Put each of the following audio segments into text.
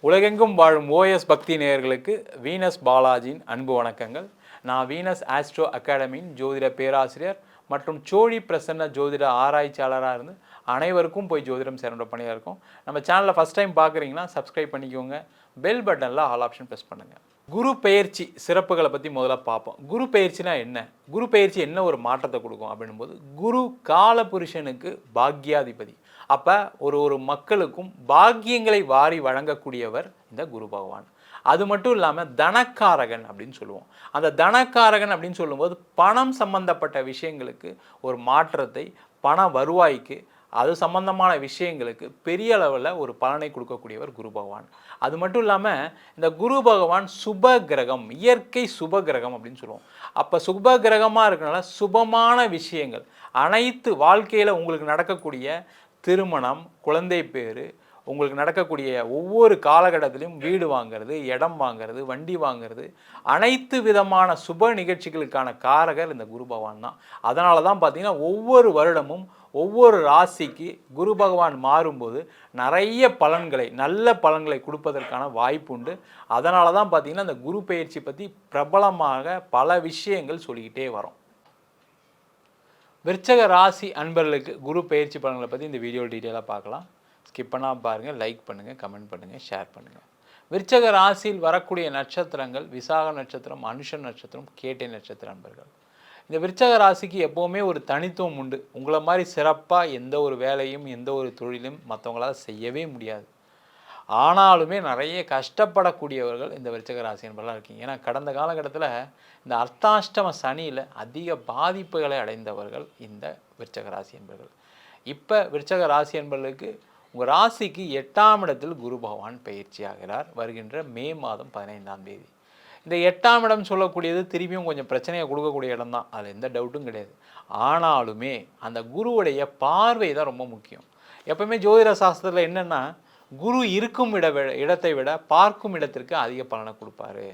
உலகெங்கும் வாழும் ஓஎஸ் பக்தி நேயர்களுக்கு வீனஸ் பாலாஜியின் அன்பு வணக்கங்கள். நான் வீனஸ் ஆஸ்ட்ரோ அகாடமியின் ஜோதிட பேராசிரியர் மற்றும் சோழி பிரசன்ன ஜோதிட ஆராய்ச்சியாளராக இருந்து அனைவருக்கும் போய் ஜோதிடம் சேரன்ற பணியாக இருக்கும். நம்ம சேனலில் ஃபஸ்ட் டைம் பார்க்குறீங்கன்னா சப்ஸ்கிரைப் பண்ணிக்கோங்க, பெல் பட்டனில் ஆல் ஆப்ஷன் ப்ரெஸ் பண்ணுங்கள். குரு பெயர்ச்சி சிறப்புகளை பற்றி முதல்ல பார்ப்போம். குரு பெயர்ச்சினா என்ன, குரு பெயர்ச்சி என்ன ஒரு மாற்றத்தை கொடுக்கும் அப்படின்னும் போது, குரு கால புருஷனுக்கு பாக்யாதிபதி. அப்போ ஒரு மக்களுக்கும் பாக்கியங்களை வாரி வழங்கக்கூடியவர் இந்த குரு பகவான். அது மட்டும் இல்லாமல் தனக்காரகன் அப்படின்னு சொல்லுவோம். அந்த தனக்காரகன் அப்படின்னு சொல்லும்போது பணம் சம்பந்தப்பட்ட விஷயங்களுக்கு ஒரு மாற்றத்தை, பண வருவாய்க்கு, அது சம்பந்தமான விஷயங்களுக்கு பெரிய அளவில் ஒரு பலனை கொடுக்கக்கூடியவர் குரு பகவான். அது மட்டும் இல்லாமல் இந்த குரு பகவான் சுப கிரகம், இயற்கை சுப கிரகம் அப்படின்னு சொல்லுவோம். அப்போ சுப கிரகமாக இருக்கிறனால சுபமான விஷயங்கள் அனைத்து வாழ்க்கையில் உங்களுக்கு நடக்கக்கூடிய திருமணம், குழந்தை பேர், உங்களுக்கு நடக்கக்கூடிய ஒவ்வொரு காலகட்டத்திலையும் வீடு வாங்கிறது, இடம் வாங்கிறது, வண்டி வாங்கிறது, அனைத்து விதமான சுப நிகழ்ச்சிகளுக்கான காரகர் இந்த குரு பகவான் தான். அதனால தான் பார்த்தீங்கன்னா ஒவ்வொரு வருடமும் ஒவ்வொரு ராசிக்கு குரு பகவான் மாறும்போது நிறைய பலன்களை, நல்ல பலன்களை கொடுப்பதற்கான வாய்ப்பு உண்டு. அதனால தான் பார்த்தீங்கன்னா இந்த குரு பெயர்ச்சி பற்றி பிரபலமாக பல விஷயங்கள் சொல்லிக்கிட்டே வரோம். விருச்சக ராசி அன்பர்களுக்கு குரு பெயர்ச்சி பலன்களை பற்றி இந்த வீடியோ டீட்டெயிலாக பார்க்கலாம். ஸ்கிப் பண்ணாமல் பாருங்கள், லைக் பண்ணுங்கள், கமெண்ட் பண்ணுங்கள், ஷேர் பண்ணுங்கள். விருச்சக ராசியில் வரக்கூடிய நட்சத்திரங்கள் விசாக நட்சத்திரம், அனுஷன் நட்சத்திரம், கேட்டை நட்சத்திர அன்பர்கள். இந்த விருச்சக ராசிக்கு எப்போவுமே ஒரு தனித்துவம் உண்டு. உங்களை மாதிரி சிறப்பாக எந்த ஒரு வேலையும் எந்த ஒரு தொழிலும் மற்றவங்களால் செய்யவே முடியாது. ஆனாலுமே நிறைய கஷ்டப்படக்கூடியவர்கள் இந்த விருச்சக ராசி என்பதெல்லாம் இருக்கீங்க. ஏன்னா கடந்த காலகட்டத்தில் இந்த அர்த்தாஷ்டம சனியில் அதிக பாதிப்புகளை அடைந்தவர்கள் இந்த விருச்சக ராசி என்பவர்கள். இப்போ விருச்சக ராசி என்பவர்களுக்கு உங்கள் ராசிக்கு 8ஆம் இடத்தில் குரு பகவான் பயிற்சி ஆகிறார் வருகின்ற மே மாதம் 15ஆம் தேதி. இந்த 8ஆம் இடம் சொல்லக்கூடியது திரும்பியும் கொஞ்சம் பிரச்சனையை கொடுக்கக்கூடிய இடம் தான், அதில் எந்த டவுட்டும் கிடையாது. ஆனாலுமே அந்த குருவுடைய பார்வை தான் ரொம்ப முக்கியம். எப்பவுமே ஜோதிட சாஸ்திரத்தில் என்னென்னா, குரு இருக்கும் இடத்தை விட பார்க்கும் இடத்திற்கு அதிக பலனை கொடுப்பாரு.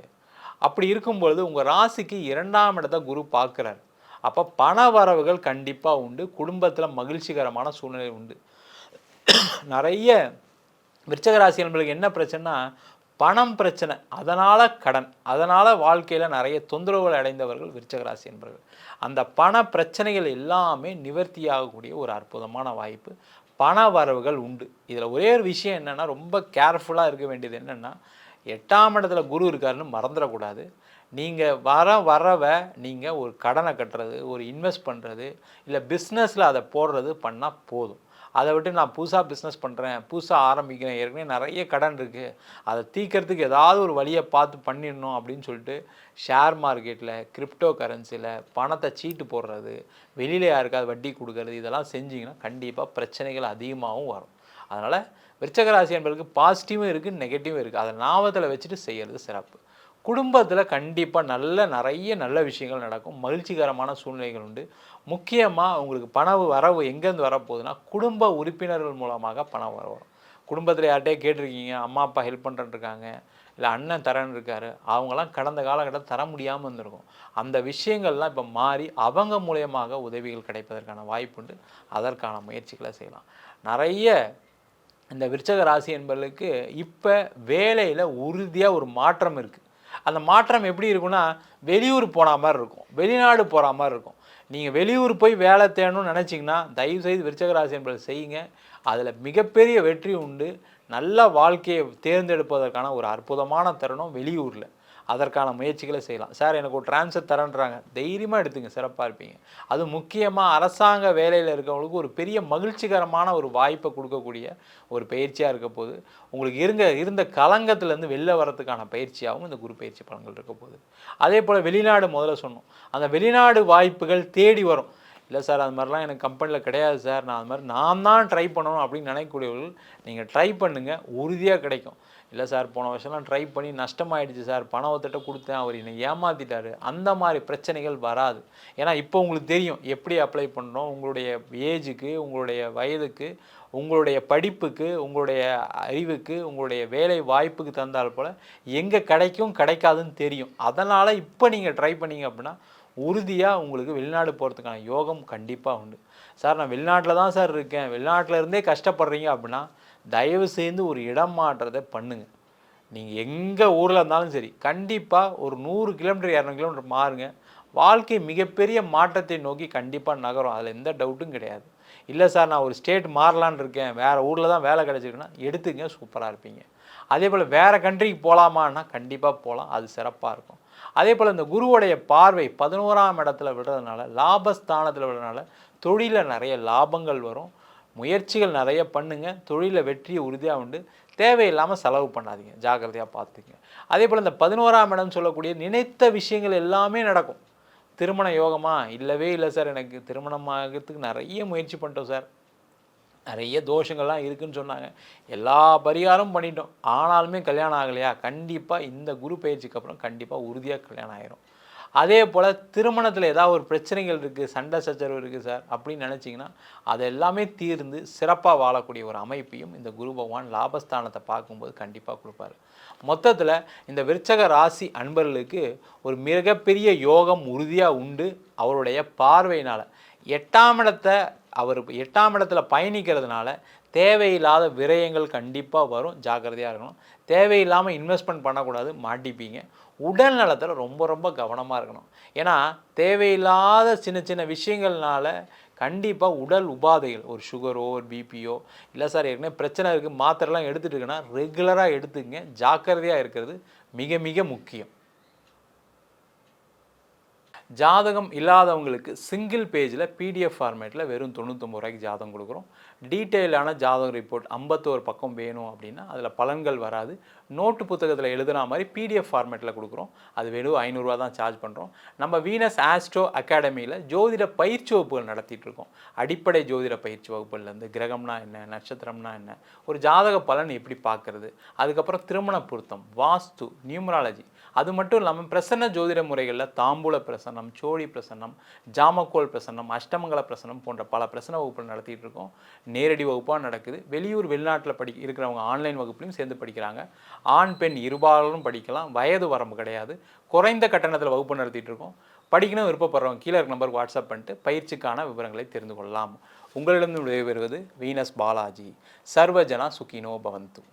அப்படி இருக்கும்பொழுது உங்கள் ராசிக்கு 2ஆம் இடத்தை குரு பார்க்குறார். அப்போ பண வரவுகள் கண்டிப்பாக உண்டு, குடும்பத்தில் மகிழ்ச்சிகரமான சூழ்நிலை உண்டு. நிறைய விருச்சக ராசி என்பதுக்கு என்ன பிரச்சனைனா பணம் பிரச்சனை, அதனால் கடன், அதனால் வாழ்க்கையில் நிறைய தொந்தரவுகள் அடைந்தவர்கள் விருச்சக ராசி என்பவர்கள். அந்த பண பிரச்சனைகள் எல்லாமே நிவர்த்தியாகக்கூடிய ஒரு அற்புதமான வாய்ப்பு, பண வரவுகள் உண்டு. இதில் ஒரே ஒரு விஷயம் என்னென்னா, ரொம்ப கேர்ஃபுல்லாக இருக்க வேண்டியது என்னென்னா, 8ஆம் இடத்துல குரு இருக்காருன்னு மறந்துடக்கூடாது. நீங்கள் வரவை நீங்கள் ஒரு கடனை கட்டுறது, ஒரு இன்வெஸ்ட் பண்ணுறது, இல்லை பிஸ்னஸில் அதை போடுறது பண்ணால் போதும். அதை விட்டு நான் புதுசாக பிஸ்னஸ் பண்ணுறேன், புதுசாக ஆரம்பிக்கிறேன், ஏற்கனவே நிறைய கடன் இருக்குது, அதை தீர்க்கறதுக்கு ஏதாவது ஒரு வழியை பார்த்து பண்ணிடணும் அப்படின்னு சொல்லிட்டு ஷேர் மார்க்கெட்டில், கிரிப்டோ கரன்சியில் பணத்தை சீட்டு போடுறது, வெளியில் யாருக்காவது வட்டி கொடுக்கறது, இதெல்லாம் செஞ்சிங்கன்னா கண்டிப்பாக பிரச்சனைகள் அதிகமாகவும் வரும். அதனால் விருச்சக ராசி என்பதற்கு பாசிட்டிவும் இருக்குது, நெகட்டிவும் இருக்குது. அதை ஞாபகத்தில் வச்சுட்டு செய்கிறது சிறப்பு. குடும்பத்தில் கண்டிப்பாக நிறைய நல்ல விஷயங்கள் நடக்கும், மகிழ்ச்சிகரமான சூழ்நிலைகள் உண்டு. முக்கியமாக உங்களுக்கு பண வரவு எங்கேருந்து வரப்போகுதுன்னா, குடும்ப உறுப்பினர்கள் மூலமாக பணம் வரும். குடும்பத்தில் யார்கிட்டயே கேட்டிருக்கீங்க, அம்மா அப்பா ஹெல்ப் பண்ணுறேன்ருக்காங்க, இல்லை அண்ணன் தரேன்னு இருக்காரு, அவங்களாம் கடந்த காலகட்டத்தில் தர முடியாமல் இருந்திருக்கும். அந்த விஷயங்கள்லாம் இப்போ மாறி அவங்க மூலயமாக உதவிகள் கிடைப்பதற்கான வாய்ப்புண்டு. அதற்கான முயற்சிகளை செய்யலாம். நிறைய இந்த விருச்சக ராசி என்பவர்களுக்கு இப்போ வேலையில் உறுதியாக ஒரு மாற்றம் இருக்குது. அந்த மாற்றம் எப்படி இருக்குன்னா, வெளியூர் போன மாதிரி இருக்கும், வெளிநாடு போகிற மாதிரி இருக்கும். நீங்கள் வெளியூர் போய் வேலை தேடணும்னு நினச்சிங்கன்னா தயவுசெய்து விருச்சக ராசி என்பதை செய்யுங்க. அதில் மிகப்பெரிய வெற்றி உண்டு. நல்ல வாழ்க்கையை தேர்ந்தெடுப்பதற்கான ஒரு அற்புதமான தருணம் வெளியூரில். அதற்கான முயற்சிகளை செய்யலாம். சார் எனக்கு ஒரு ட்ரான்ஸ்ஃபர் தரேன்றாங்க, தைரியமாக எடுத்துங்க, சிறப்பாக இருப்பீங்க. அது முக்கியமாக அரசாங்க வேலையில் இருக்கவங்களுக்கு ஒரு பெரிய மகிழ்ச்சிகரமான ஒரு வாய்ப்பை கொடுக்கக்கூடிய ஒரு பயிற்சியாக இருக்க போது. உங்களுக்கு இருந்த கலங்கத்திலேருந்து வெளில வரதுக்கான பயிற்சியாகவும் இந்த குரு பயிற்சி பலன்கள் இருக்க போகுது. அதே போல் வெளிநாடு முதல்ல சொன்னோம், அந்த வெளிநாடு வாய்ப்புகள் தேடி வரும். இல்லை சார் அது மாதிரிலாம் எனக்கு கம்பெனியில் கிடையாது சார், நான் அது மாதிரி நான் தான் ட்ரை பண்ணணும் அப்படின்னு நினைக்கக்கூடியவர்கள் நீங்கள் ட்ரை பண்ணுங்கள், உறுதியாக கிடைக்கும். இல்லை சார் போன வருஷம்லாம் ட்ரை பண்ணி நஷ்டமாயிடுச்சு சார், பணம் ஒருத்தட்ட கொடுத்தேன், அவர் என்னை ஏமாற்றிட்டார், அந்த மாதிரி பிரச்சனைகள் வராது. ஏன்னா இப்போ உங்களுக்கு தெரியும் எப்படி அப்ளை பண்ணணும், உங்களுடைய ஏஜுக்கு, உங்களுடைய வயதுக்கு, உங்களுடைய படிப்புக்கு, உங்களுடைய அறிவுக்கு, உங்களுடைய வேலை வாய்ப்புக்கு தந்தால் போல் எங்கே கிடைக்கும் கிடைக்காதுன்னு தெரியும். அதனால் இப்போ நீங்கள் ட்ரை பண்ணிங்க அப்படின்னா உறுதியாக உங்களுக்கு வெளிநாடு போகிறதுக்கான யோகம் கண்டிப்பாக உண்டு. சார் நான் வெளிநாட்டில் தான் சார் இருக்கேன், வெளிநாட்டில் இருந்தே கஷ்டப்படுறீங்க அப்படின்னா தயவு செய்து ஒரு இடம் மாற்றத்தை பண்ணுங்கள். நீங்கள் எங்கள் ஊரில் இருந்தாலும் சரி, கண்டிப்பாக ஒரு 100 கிலோமீட்டர் 200 கிலோமீட்டர் மாறுங்க, வாழ்க்கை மிகப்பெரிய மாற்றத்தை நோக்கி கண்டிப்பாக நகரும். அதில் எந்த டவுட்டும் கிடையாது. இல்லை சார் நான் ஒரு ஸ்டேட் மாறலான்னு இருக்கேன், வேறு ஊரில் தான் வேலை கிடச்சிருக்குன்னா எடுத்துங்க, சூப்பராக இருப்பீங்க. அதே போல் வேறு கண்ட்ரிக்கு போகலாமான்னா கண்டிப்பாக போகலாம், அது சிறப்பாக இருக்கும். அதே போல் இந்த குருவுடைய பார்வை 11ஆம் இடத்துல விடுறதுனால, லாபஸ்தானத்தில் விடுறதுனால தொழிலில் நிறைய லாபங்கள் வரும். முயற்சிகள் நிறைய பண்ணுங்கள், தொழிலில் வெற்றி உறுதியாக உண்டு. தேவையில்லாமல் செலவு பண்ணாதீங்க, ஜாக்கிரதையாக பார்த்துங்க. அதே போல் இந்த 11ஆம் இடம் சொல்லக்கூடிய நினைத்த விஷயங்கள் எல்லாமே நடக்கும். திருமண யோகமா? இல்லவே இல்லை சார், எனக்கு திருமணம் ஆகிறதுக்கு நிறைய முயற்சி பண்ணிட்டோம் சார், நிறைய தோஷங்கள்லாம் இருக்குதுன்னு சொன்னாங்க, எல்லா பரிகாரமும் பண்ணிட்டோம், ஆனாலுமே கல்யாணம் ஆகலையா? கண்டிப்பாக இந்த குரு பயிற்சிக்கு அப்புறம் கண்டிப்பாக உறுதியாக கல்யாணம் ஆயிரும். அதே போல் திருமணத்தில் ஏதாவது ஒரு பிரச்சனைகள் இருக்குது, சண்டை சச்சரவு இருக்குது சார் அப்படின்னு நினச்சிங்கன்னா அது எல்லாமே தீர்ந்து சிறப்பாக வாழக்கூடிய ஒரு அமைப்பையும் இந்த குரு பகவான் லாபஸ்தானத்தை பார்க்கும்போது கண்டிப்பாக கொடுப்பாரு. மொத்தத்தில் இந்த விருச்சக ராசி அன்பர்களுக்கு ஒரு மிகப்பெரிய யோகம் உறுதியாக உண்டு. அவருடைய பார்வையினால் 8ஆம் இடத்தை அவர் 8ஆம் இடத்துல பயணிக்கிறதுனால தேவையில்லாத விரயங்கள் கண்டிப்பாக வரும், ஜாக்கிரதையாக இருக்கணும். தேவையில்லாமல் இன்வெஸ்ட்மெண்ட் பண்ணக்கூடாது, மாட்டிப்பீங்க. உடல் நலத்தில் ரொம்ப ரொம்ப கவனமாக இருக்கணும். ஏன்னா தேவையில்லாத சின்ன சின்ன விஷயங்கள்னால கண்டிப்பாக உடல் உபாதைகள், ஒரு சுகரோ ஒரு பிபியோ, இல்லை சார் ஏற்கனவே பிரச்சனை இருக்குது மாத்திரைலாம் எடுத்துகிட்டு இருக்குன்னா ரெகுலராக எடுத்துக்கங்க, ஜாக்கிரதையாக இருக்கிறது மிக மிக முக்கியம். ஜாதகம் இல்லாதவங்களுக்கு சிங்கிள் பேஜில் பிடிஎஃப் ஃபார்மேட்டில் வெறும் 99 ரூபாய்க்கு ஜாதகம் கொடுக்குறோம். டீட்டெயிலான ஜாதகம் ரிப்போர்ட் 51 பக்கம் வேணும் அப்படின்னா அதில் பலன்கள் வராது, நோட்டு புத்தகத்தில் எழுதுனா மாதிரி பிடிஎஃப் ஃபார்மேட்டில் கொடுக்குறோம். அது வெறும் 500 ரூபா தான் சார்ஜ் பண்ணுறோம். நம்ம வீனஸ் ஆஸ்ட்ரோ அகாடமியில் ஜோதிட பயிற்சி வகுப்புகள் நடத்திட்டுருக்கோம். அடிப்படை ஜோதிட பயிற்சி வகுப்புலேருந்து கிரகம்னா என்ன, நட்சத்திரம்னா என்ன, ஒரு ஜாதக பலன் எப்படி பார்க்குறது, அதுக்கப்புறம் திருமண பொருத்தம், வாஸ்து, நியூமராலஜி, அது மட்டும் இல்லாமல் பிரசன்ன ஜோதிட முறைகளில் தாம்பூல பிரசன்னம், சோழி பிரசன்னம், ஜாமக்கோல் பிரசன்னம், அஷ்டமங்கல பிரசன்னம் போன்ற பல பிரசன்ன வகுப்புகள் நடத்திட்டு இருக்கோம். நேரடி வகுப்பாக நடக்குது. வெளியூர் வெளிநாட்டில் இருக்கிறவங்க ஆன்லைன் வகுப்புலையும் சேர்ந்து படிக்கிறாங்க. ஆண் பெண் இருபாலரும் படிக்கலாம், வயது வரம்பு கிடையாது. குறைந்த கட்டணத்தில் வகுப்பு நடத்திட்டு இருக்கோம். படிக்கணும் விருப்பப்படுறவங்க கீழே இருக்க நம்பருக்கு வாட்ஸ்அப் பண்ணிட்டு பயிற்சிக்கான விவரங்களை தெரிந்து கொள்ளலாம். உங்களிடம் விடைபெறுவது வீனஸ் பாலாஜி. சர்வஜனா சுகினோ பவந்து.